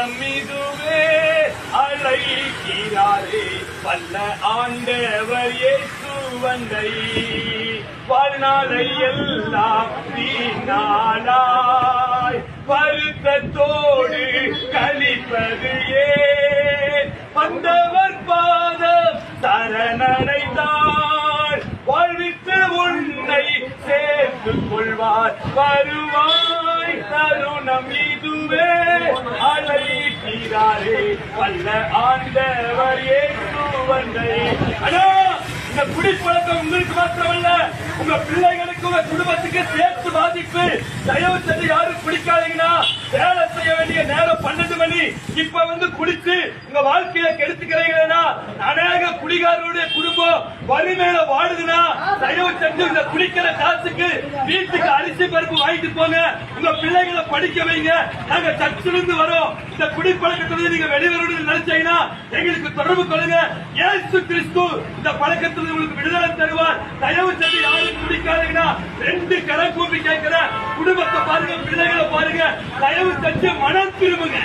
நம்மிதுவே அழைக்கிறாரே வல்ல ஆண்டவர் இயேசு வந்தை வாழ்நாளை எல்லாம் வீணாளாய் வருத்தத்தோடு கழிப்பது ஏன் வந்தவர் பாதம் சரணடைந்தார் வாழ்வித்து உன்னை சேர்த்துக் கொள்வார் வருவாய் தருணம் இதுவே அழைக்கிறாரே வல்ல ஆண்டவர் இயேசு வந்தை. இந்த குடிப்பழக்கம் உங்களுக்கு மாத்திரமல்ல, உங்க பிள்ளைகளுக்கு உங்க குடும்பத்துக்கு சேர்த்து பாதிப்பு. தயவு செஞ்சு யாரும் குடிக்காதீங்கன்னா, வேலை செய்ய வேண்டிய நேரம் 12 மணி இப்ப குடிச்சு உங்க வாழ்க்கையை கெடுத்துக்கிறீங்கன்னா, அநேக குடிகாரருடைய குடும்பம் வறுமையில வாடுதுன்னா, தயவு செஞ்சு இந்த குடிக்கிற காசுக்கு வீட்டுக்கு அரிசி பருப்பு வாங்கிட்டு போங்க, உங்க பிள்ளைகளை படிக்க வைங்க. நாங்க சர்ச்சிலிருந்து வரோம். இந்த குடிப்பழக்கத்திலிருந்து நீங்க வெளிவரணும்னு நினைச்சீங்கன்னா எங்களுக்கு தொடர்பு கொள்ளுங்க. இயேசு கிறிஸ்து இந்த பழக்கத்தில் உங்களுக்கு விடுதலை தருவார். தயவு செஞ்சு யாரும் குடிக்காதீங்கன்னா 2 கரம் கூப்பி கேட்கிற குடும்பத்தை பாருங்க, பிள்ளைகளை பாருங்க. தயவு செஞ்சு மனம் திரும்புங்க.